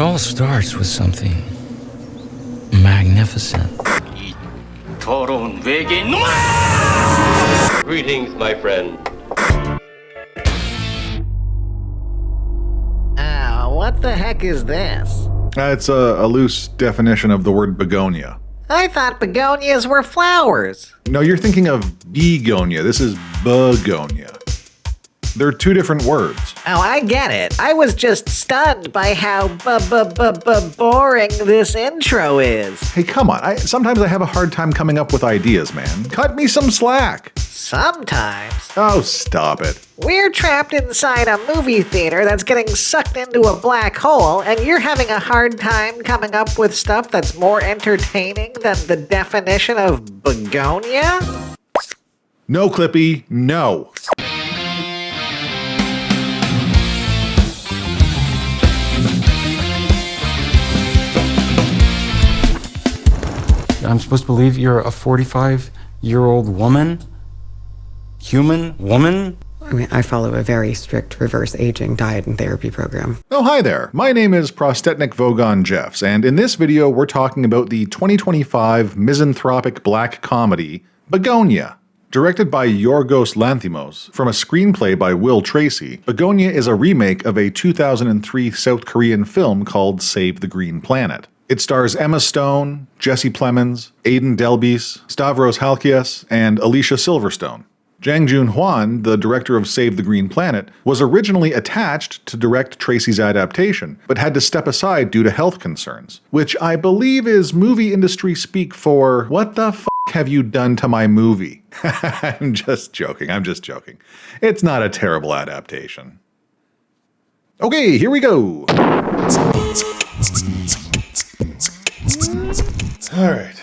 all starts with something magnificent. Greetings, my friend. What the heck is this? It's a loose definition of the word begonia. I thought begonias were flowers. No, you're thinking of begonia. This is begonia. They're two different words. Oh, I get it. I was just stunned by how boring this intro is. Hey, come on. Sometimes I have a hard time coming up with ideas, man. Cut me some slack. Sometimes. Oh, stop it. We're trapped inside a movie theater that's getting sucked into a black hole, and you're having a hard time coming up with stuff that's more entertaining than the definition of begonia? No, Clippy, no. I'm supposed to believe you're a 45-year-old woman? Human woman? I mean, I follow a very strict reverse aging diet and therapy program. Oh, hi there. My name is Prostetnic Vogon Jeffs, and in this video we're talking about the 2025 misanthropic black comedy, Bugonia. Directed by Yorgos Lanthimos, from a screenplay by Will Tracy, Bugonia is a remake of a 2003 South Korean film called Save the Green Planet. It stars Emma Stone, Jesse Plemons, Aidan Delbise, Stavros Halkias, and Alicia Silverstone. Jang Joon-hwan, the director of Save the Green Planet, was originally attached to direct Tracy's adaptation, but had to step aside due to health concerns, which I believe is movie industry speak for, what the f*** have you done to my movie? I'm just joking. It's not a terrible adaptation. Okay, here we go. Alright,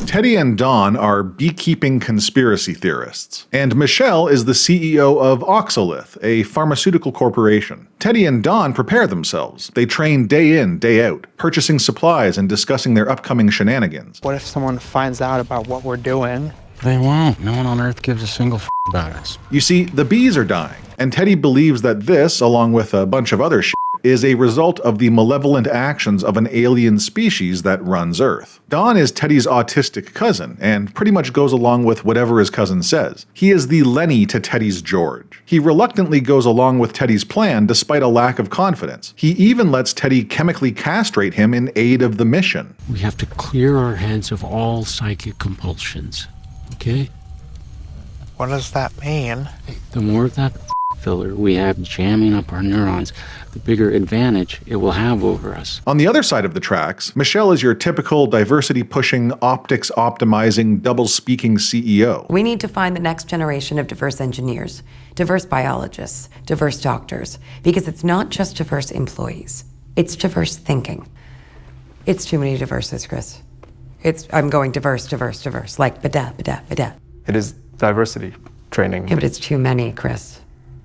Teddy and Dawn are beekeeping conspiracy theorists, and Michelle is the CEO of Oxolith, a pharmaceutical corporation. Teddy and Dawn prepare themselves. They train day in, day out, purchasing supplies and discussing their upcoming shenanigans. What if someone finds out about what we're doing? They won't. No one on Earth gives a single f about us. You see, the bees are dying, and Teddy believes that this, along with a bunch of other shit, is a result of the malevolent actions of an alien species that runs Earth. Dawn is Teddy's autistic cousin, and pretty much goes along with whatever his cousin says. He is the Lenny to Teddy's George. He reluctantly goes along with Teddy's plan despite a lack of confidence. He even lets Teddy chemically castrate him in aid of the mission. We have to clear our heads of all psychic compulsions, okay? What does that mean? The more of that filler we have jamming up our neurons, the bigger advantage it will have over us. On the other side of the tracks, Michelle is your typical diversity-pushing, optics-optimizing, double-speaking CEO. We need to find the next generation of diverse engineers, diverse biologists, diverse doctors, because it's not just diverse employees, it's diverse thinking. It's too many diverses, Chris. I'm going diverse, like bada. It is diversity training. Yeah, but it's too many, Chris.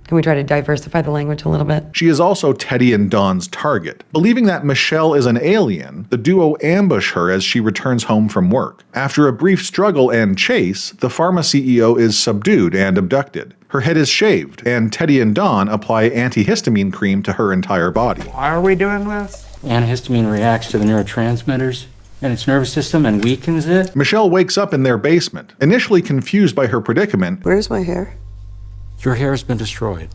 Can we try to diversify the language a little bit? She is also Teddy and Dawn's target. Believing that Michelle is an alien, the duo ambush her as she returns home from work. After a brief struggle and chase, the pharma CEO is subdued and abducted. Her head is shaved, and Teddy and Dawn apply antihistamine cream to her entire body. Why are we doing this? Antihistamine reacts to the neurotransmitters in its nervous system and weakens it. Michelle wakes up in their basement, initially confused by her predicament. Where's my hair? Your hair has been destroyed.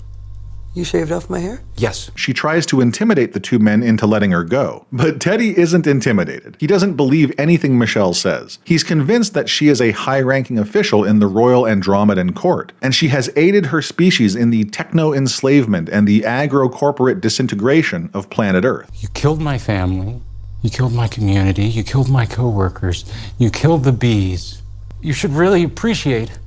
You shaved off my hair? Yes. She tries to intimidate the two men into letting her go. But Teddy isn't intimidated. He doesn't believe anything Michelle says. He's convinced that she is a high-ranking official in the Royal Andromedan Court, and she has aided her species in the techno-enslavement and the agro-corporate disintegration of planet Earth. You killed my family. You killed my community. You killed my coworkers. You killed the bees. You should really appreciate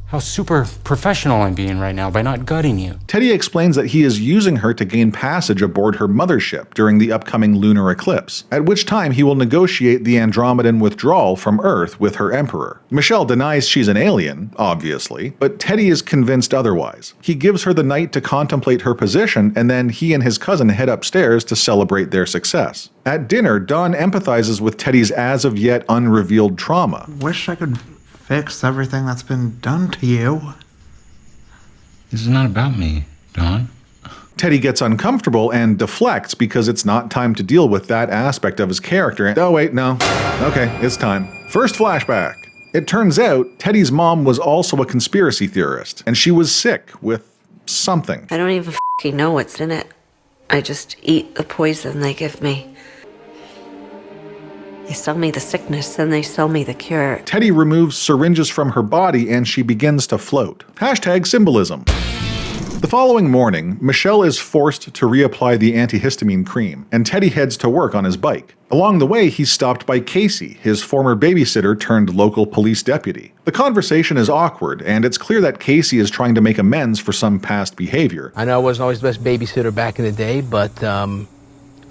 how super professional I'm being right now by not gutting you. Teddy explains that he is using her to gain passage aboard her mothership during the upcoming lunar eclipse, at which time he will negotiate the Andromedan withdrawal from Earth with her emperor. Michelle denies she's an alien, obviously, but Teddy is convinced otherwise. He gives her the night to contemplate her position, and then he and his cousin head upstairs to celebrate their success. At dinner, Dawn empathizes with Teddy's as-of-yet unrevealed trauma. Wish I could fix everything that's been done to you. This is not about me, Dawn. Teddy gets uncomfortable and deflects because it's not time to deal with that aspect of his character. Oh wait, no. Okay, it's time. First flashback. It turns out Teddy's mom was also a conspiracy theorist, and she was sick with something. I don't even f***ing know what's in it. I just eat the poison they give me. They sell me the sickness, then they sell me the cure. Teddy removes syringes from her body and she begins to float. Hashtag symbolism. The following morning, Michelle is forced to reapply the antihistamine cream, and Teddy heads to work on his bike. Along the way, he's stopped by Casey, his former babysitter turned local police deputy. The conversation is awkward, and it's clear that Casey is trying to make amends for some past behavior. I know I wasn't always the best babysitter back in the day, but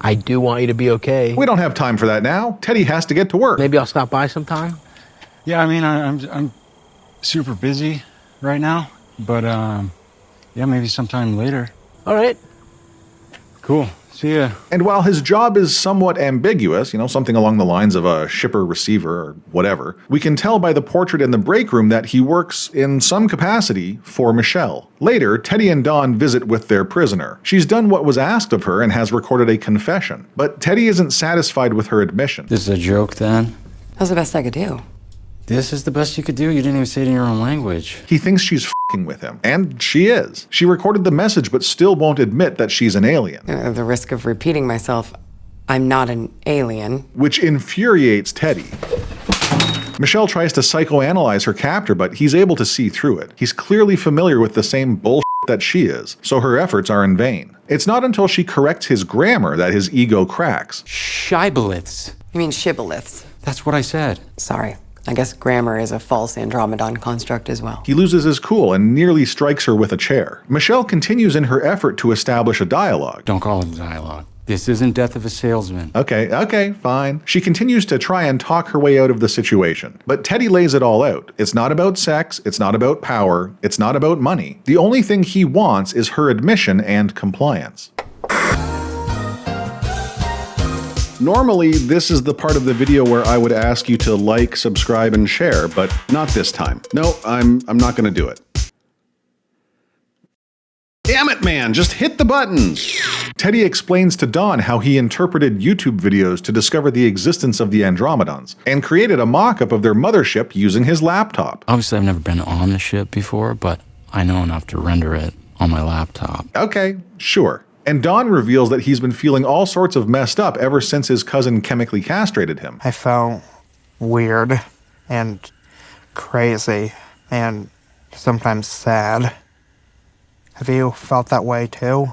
I do want you to be okay. We don't have time for that now. Teddy has to get to work. Maybe I'll stop by sometime. Yeah, I mean, I'm super busy right now, but yeah, maybe sometime later. All right. Cool. See ya. And while his job is somewhat ambiguous, something along the lines of a shipper-receiver or whatever, we can tell by the portrait in the break room that he works in some capacity for Michelle. Later, Teddy and Dawn visit with their prisoner. She's done what was asked of her and has recorded a confession, but Teddy isn't satisfied with her admission. This is a joke then? That's the best I could do. This is the best you could do? You didn't even say it in your own language. He thinks she's f***ing with him, and she is. She recorded the message but still won't admit that she's an alien. At the risk of repeating myself, I'm not an alien. Which infuriates Teddy. Michelle tries to psychoanalyze her captor, but he's able to see through it. He's clearly familiar with the same bullshit that she is, so her efforts are in vain. It's not until she corrects his grammar that his ego cracks. Shibboleths. You mean shibboleths? That's what I said. Sorry. I guess grammar is a false Andromedan construct as well. He loses his cool and nearly strikes her with a chair. Michelle continues in her effort to establish a dialogue. Don't call it a dialogue. This isn't Death of a Salesman. Okay, fine. She continues to try and talk her way out of the situation. But Teddy lays it all out. It's not about sex, it's not about power, it's not about money. The only thing he wants is her admission and compliance. Normally, this is the part of the video where I would ask you to like, subscribe, and share, but not this time. No, I'm not gonna do it. Damn it, man, just hit the buttons! Teddy explains to Dawn how he interpreted YouTube videos to discover the existence of the Andromedans, and created a mock-up of their mothership using his laptop. Obviously, I've never been on the ship before, but I know enough to render it on my laptop. Okay, sure. And Dawn reveals that he's been feeling all sorts of messed up ever since his cousin chemically castrated him. I felt weird and crazy and sometimes sad. Have you felt that way too?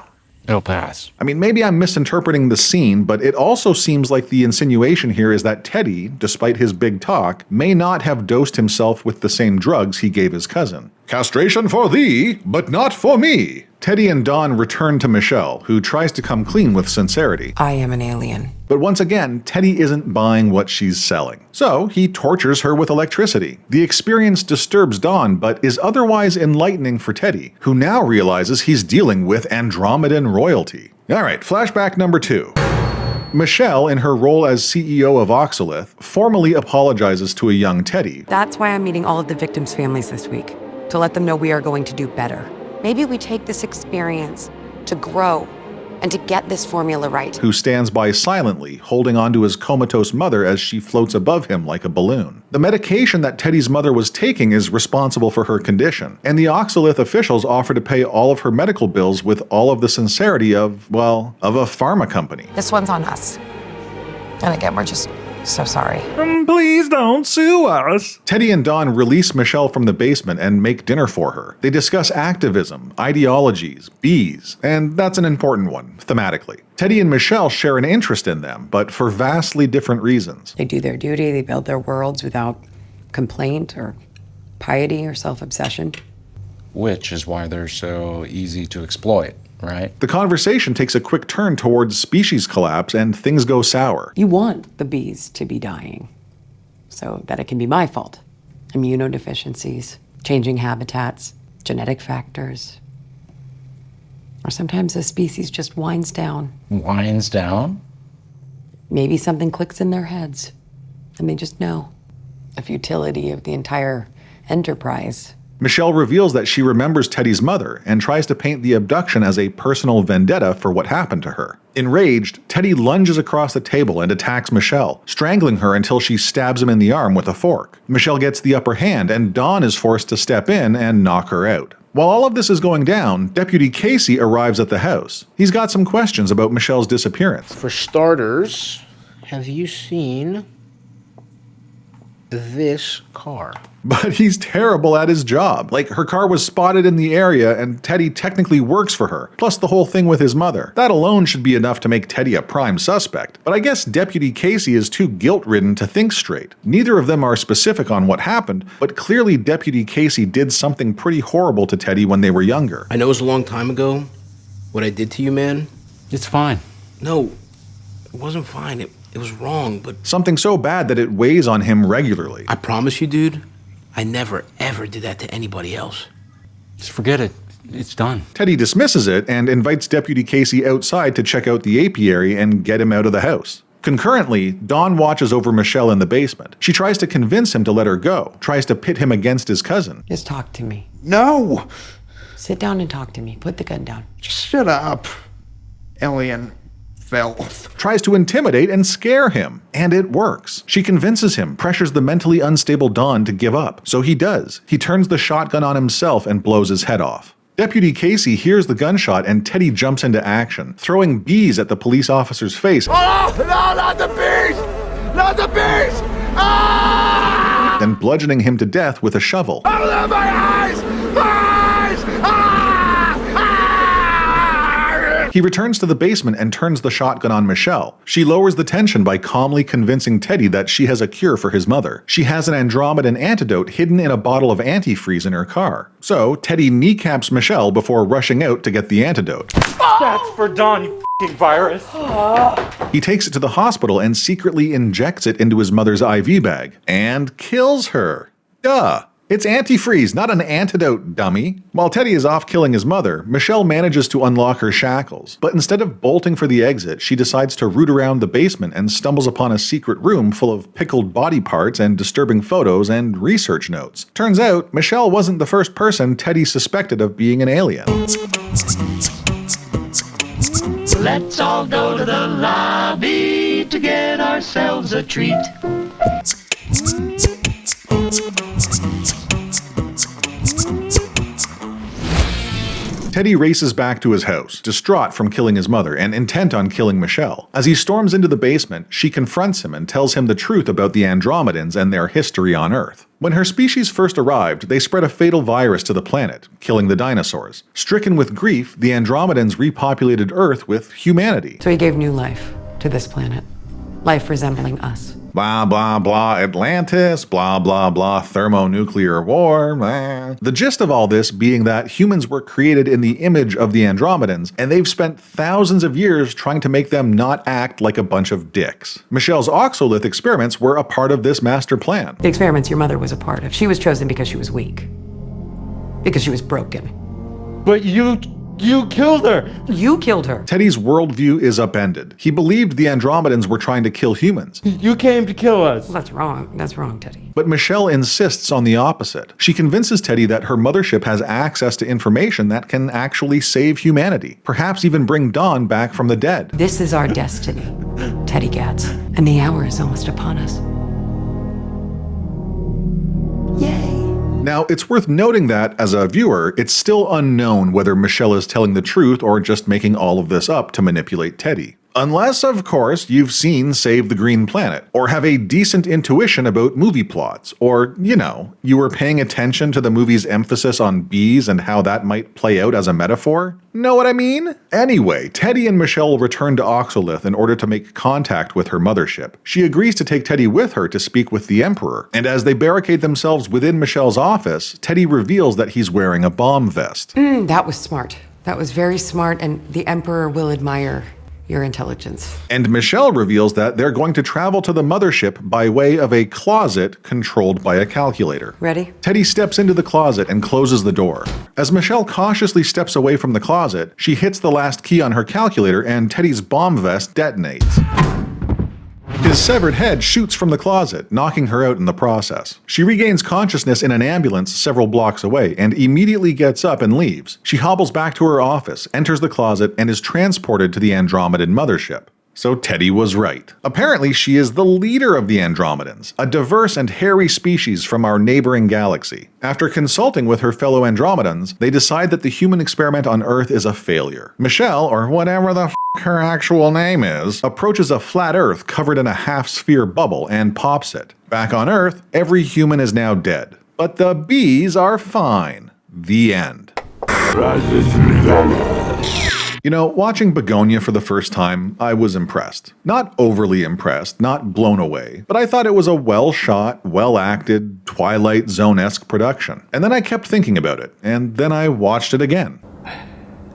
It'll pass. I mean, maybe I'm misinterpreting the scene, but it also seems like the insinuation here is that Teddy, despite his big talk, may not have dosed himself with the same drugs he gave his cousin. Castration for thee, but not for me. Teddy and Dawn return to Michelle, who tries to come clean with sincerity. I am an alien. But once again, Teddy isn't buying what she's selling. So he tortures her with electricity. The experience disturbs Dawn, but is otherwise enlightening for Teddy, who now realizes he's dealing with Andromedan royalty. Alright, flashback number 2. Michelle, in her role as CEO of Oxalith, formally apologizes to a young Teddy. That's why I'm meeting all of the victims' families this week, to let them know we are going to do better. Maybe we take this experience to grow and to get this formula right. Who stands by silently, holding onto his comatose mother as she floats above him like a balloon. The medication that Teddy's mother was taking is responsible for her condition, and the Oxalith officials offer to pay all of her medical bills with all of the sincerity of, well, of a pharma company. This one's on us. And again, we're just so sorry. Please don't sue us. Teddy and Dawn release Michelle from the basement and make dinner for her. They discuss activism, ideologies, bees, and that's an important one, thematically. Teddy and Michelle share an interest in them, but for vastly different reasons. They do their duty, they build their worlds without complaint or piety or self-obsession. Which is why they're so easy to exploit, right? The conversation takes a quick turn towards species collapse and things go sour. You want the bees to be dying so that it can be my fault. Immunodeficiencies, changing habitats, genetic factors. Or sometimes a species just winds down. Winds down? Maybe something clicks in their heads and they just know the futility of the entire enterprise Michelle reveals that she remembers Teddy's mother and tries to paint the abduction as a personal vendetta for what happened to her. Enraged, Teddy lunges across the table and attacks Michelle, strangling her until she stabs him in the arm with a fork. Michelle gets the upper hand and Dawn is forced to step in and knock her out. While all of this is going down, Deputy Casey arrives at the house. He's got some questions about Michelle's disappearance. For starters, have you seen this car? But he's terrible at his job. Like, her car was spotted in the area and Teddy technically works for her, plus the whole thing with his mother. That alone should be enough to make Teddy a prime suspect. But I guess Deputy Casey is too guilt-ridden to think straight. Neither of them are specific on what happened, but clearly Deputy Casey did something pretty horrible to Teddy when they were younger. I know it was a long time ago, what I did to you, man. It's fine. No, it wasn't fine. It was wrong, but... Something so bad that it weighs on him regularly. I promise you, dude, I never, ever did that to anybody else. Just forget it. It's done. Teddy dismisses it and invites Deputy Casey outside to check out the apiary and get him out of the house. Concurrently, Dawn watches over Michelle in the basement. She tries to convince him to let her go, tries to pit him against his cousin. Just talk to me. No! Sit down and talk to me. Put the gun down. Just shut up, alien filth. Tries to intimidate and scare him. And it works. She convinces him, pressures the mentally unstable Dawn to give up. So he does. He turns the shotgun on himself and blows his head off. Deputy Casey hears the gunshot and Teddy jumps into action, throwing bees at the police officer's face. Oh, no, not the bees! Not the bees! Ah! Then bludgeoning him to death with a shovel. Oh, my eyes! My eyes! Ah! He returns to the basement and turns the shotgun on Michelle. She lowers the tension by calmly convincing Teddy that she has a cure for his mother. She has an Andromedan antidote hidden in a bottle of antifreeze in her car. So Teddy kneecaps Michelle before rushing out to get the antidote. That's for Dawn, you f***ing virus. He takes it to the hospital and secretly injects it into his mother's IV bag. And kills her. Duh. It's antifreeze, not an antidote, dummy. While Teddy is off killing his mother, Michelle manages to unlock her shackles. But instead of bolting for the exit, she decides to root around the basement and stumbles upon a secret room full of pickled body parts and disturbing photos and research notes. Turns out, Michelle wasn't the first person Teddy suspected of being an alien. Let's all go to the lobby to get ourselves a treat. Teddy races back to his house, distraught from killing his mother and intent on killing Michelle. As he storms into the basement, she confronts him and tells him the truth about the Andromedans and their history on Earth. When her species first arrived, they spread a fatal virus to the planet, killing the dinosaurs. Stricken with grief, the Andromedans repopulated Earth with humanity. So he gave new life to this planet. Life resembling us. Blah, blah, blah, Atlantis, blah, blah, blah, thermonuclear war, blah. The gist of all this being that humans were created in the image of the Andromedans, and they've spent thousands of years trying to make them not act like a bunch of dicks. Michelle's oxolith experiments were a part of this master plan. The experiments your mother was a part of. She was chosen because she was weak. Because she was broken. But you killed her! You killed her! Teddy's worldview is upended. He believed the Andromedans were trying to kill humans. You came to kill us! Well, that's wrong. That's wrong, Teddy. But Michelle insists on the opposite. She convinces Teddy that her mothership has access to information that can actually save humanity. Perhaps even bring Dawn back from the dead. This is our destiny, Teddy Gatz. And the hour is almost upon us. Yay! Now, it's worth noting that, as a viewer, it's still unknown whether Michelle is telling the truth or just making all of this up to manipulate Teddy. Unless, of course, you've seen Save the Green Planet, or have a decent intuition about movie plots, or, you know, you were paying attention to the movie's emphasis on bees and how that might play out as a metaphor. Know what I mean? Anyway, Teddy and Michelle return to Oxolith in order to make contact with her mothership. She agrees to take Teddy with her to speak with the Emperor, and as they barricade themselves within Michelle's office, Teddy reveals that he's wearing a bomb vest. That was smart. That was very smart, and the Emperor will admire your intelligence. And Michelle reveals that they're going to travel to the mothership by way of a closet controlled by a calculator. Ready? Teddy steps into the closet and closes the door. As Michelle cautiously steps away from the closet, she hits the last key on her calculator and Teddy's bomb vest detonates. His His severed head shoots from the closet, knocking her out in the process. She regains consciousness in an ambulance several blocks away and immediately gets up and leaves. She hobbles back to her office, enters the closet, and is transported to the Andromedan mothership. So Teddy was right. Apparently, she is the leader of the Andromedans, a diverse and hairy species from our neighboring galaxy. After consulting with her fellow Andromedans, they decide that the human experiment on Earth is a failure. Michelle, or whatever the her actual name is, approaches a flat Earth covered in a half-sphere bubble and pops it. Back on Earth, every human is now dead. But the bees are fine. The end. You know, watching Bugonia for the first time, I was impressed. Not overly impressed, not blown away, but I thought it was a well-shot, well-acted, Twilight Zone-esque production. And then I kept thinking about it, and then I watched it again.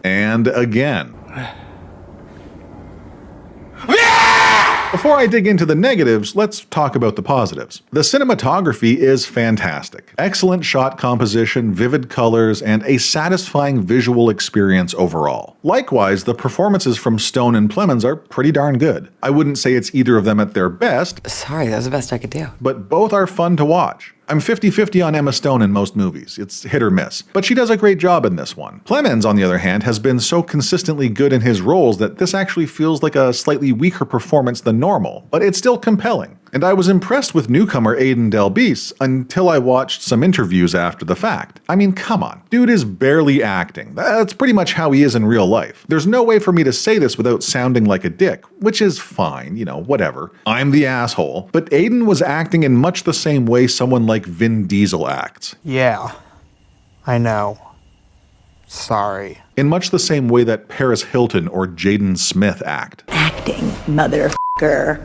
And again. Before I dig into the negatives, let's talk about the positives. The cinematography is fantastic. Excellent shot composition, vivid colors, and a satisfying visual experience overall. Likewise, the performances from Stone and Plemons are pretty darn good. I wouldn't say it's either of them at their best. Sorry, that was the best I could do. But both are fun to watch. I'm 50-50 on Emma Stone in most movies. It's hit or miss. But she does a great job in this one. Plemons, on the other hand, has been so consistently good in his roles that this actually feels like a slightly weaker performance than normal. But it's still compelling. And I was impressed with newcomer Aiden Delbise until I watched some interviews after the fact. I mean, come on. Dude is barely acting. That's pretty much how he is in real life. There's no way for me to say this without sounding like a dick, which is fine, you know, whatever. I'm the asshole. But Aiden was acting in much the same way someone like Vin Diesel acts. Yeah, I know. Sorry. In much the same way that Paris Hilton or Jaden Smith act. Acting, motherfucker.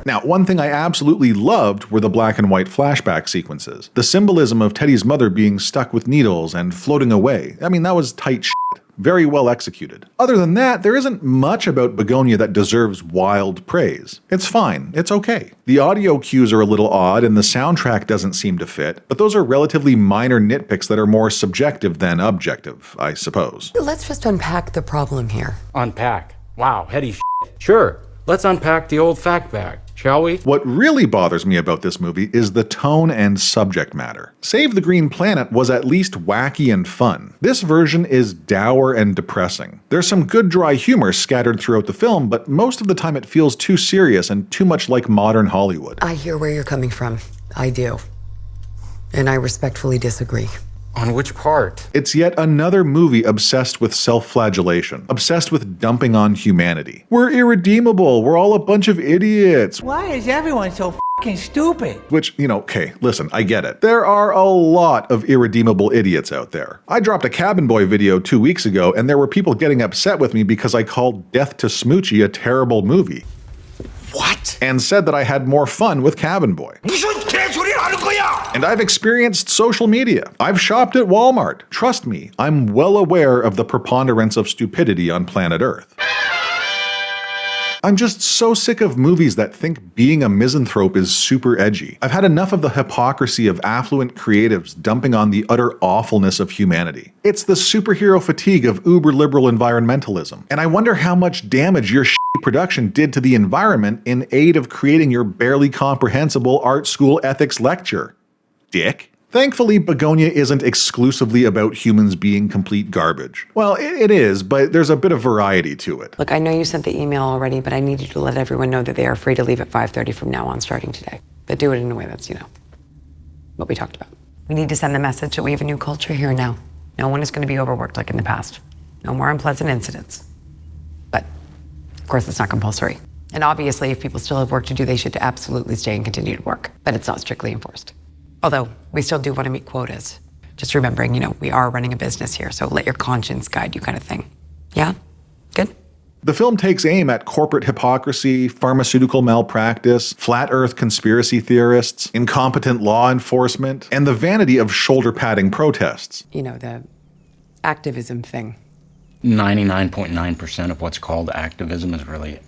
Now, one thing I absolutely loved were the black and white flashback sequences. The symbolism of Teddy's mother being stuck with needles and floating away. I mean, that was tight shit. Very well executed. Other than that, there isn't much about Bugonia that deserves wild praise. It's fine. It's okay. The audio cues are a little odd and the soundtrack doesn't seem to fit, but those are relatively minor nitpicks that are more subjective than objective, I suppose. Let's just unpack the problem here. Unpack. Wow, heady shit. Sure, let's unpack the old fact bag, shall we? What really bothers me about this movie is the tone and subject matter. Save the Green Planet was at least wacky and fun. This version is dour and depressing. There's some good dry humor scattered throughout the film, but most of the time it feels too serious and too much like modern Hollywood. I hear where you're coming from. I do. And I respectfully disagree. On which part? It's yet another movie obsessed with self-flagellation, obsessed with dumping on humanity. We're irredeemable, we're all a bunch of idiots. Why is everyone so fucking stupid? Which, you know, okay, listen, I get it. There are a lot of irredeemable idiots out there. I dropped a Cabin Boy video 2 weeks ago, and there were people getting upset with me because I called Death to Smoochie a terrible movie. What? And said that I had more fun with Cabin Boy. And I've experienced social media. I've shopped at Walmart. Trust me, I'm well aware of the preponderance of stupidity on planet Earth. I'm just so sick of movies that think being a misanthrope is super edgy. I've had enough of the hypocrisy of affluent creatives dumping on the utter awfulness of humanity. It's the superhero fatigue of uber-liberal environmentalism. And I wonder how much damage your shitty production did to the environment in aid of creating your barely comprehensible art school ethics lecture. Dick. Thankfully, Bugonia isn't exclusively about humans being complete garbage. Well, it is, but there's a bit of variety to it. Look, I know you sent the email already, but I need you to let everyone know that they are free to leave at 5:30 from now on, starting today. But do it in a way that's, what we talked about. We need to send the message that we have a new culture here now. No one is going to be overworked like in the past. No more unpleasant incidents. But, of course, it's not compulsory. And obviously, if people still have work to do, they should absolutely stay and continue to work. But it's not strictly enforced. Although, we still do want to meet quotas. Just remembering, we are running a business here, so let your conscience guide you kind of thing. Yeah? Good? The film takes aim at corporate hypocrisy, pharmaceutical malpractice, flat earth conspiracy theorists, incompetent law enforcement, and the vanity of shoulder-padding protests. The activism thing. 99.9% of what's called activism is really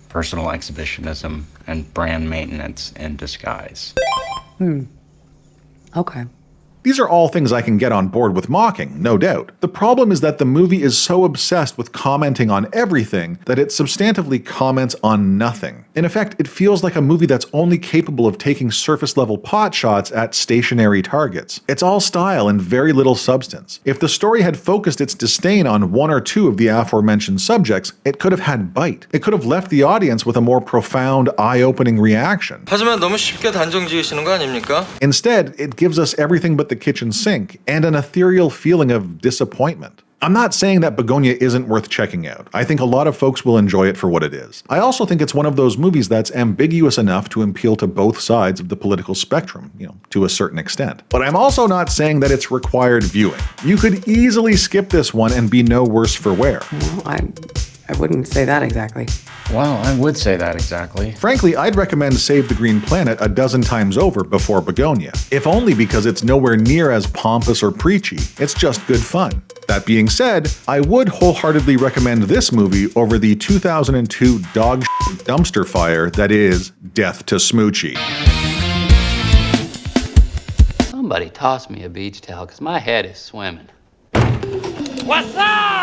personal exhibitionism and brand maintenance in disguise. Okay. These are all things I can get on board with mocking, no doubt. The problem is that the movie is so obsessed with commenting on everything that it substantively comments on nothing. In effect, it feels like a movie that's only capable of taking surface-level pot shots at stationary targets. It's all style and very little substance. If the story had focused its disdain on one or two of the aforementioned subjects, it could have had bite. It could have left the audience with a more profound, eye-opening reaction. 하지만 너무 쉽게 단정 지으시는 거 아닙니까? Instead, it gives us everything but the kitchen sink and an ethereal feeling of disappointment. I'm not saying that Bugonia isn't worth checking out. I think a lot of folks will enjoy it for what it is. I also think it's one of those movies that's ambiguous enough to appeal to both sides of the political spectrum, to a certain extent. But I'm also not saying that it's required viewing. You could easily skip this one and be no worse for wear. Well, I wouldn't say that exactly. Well, I would say that exactly. Frankly, I'd recommend Save the Green Planet a dozen times over before Bugonia, if only because it's nowhere near as pompous or preachy. It's just good fun. That being said, I would wholeheartedly recommend this movie over the 2002 dog shit dumpster fire that is Death to Smoochie. Somebody toss me a beach towel, because my head is swimming. What's up?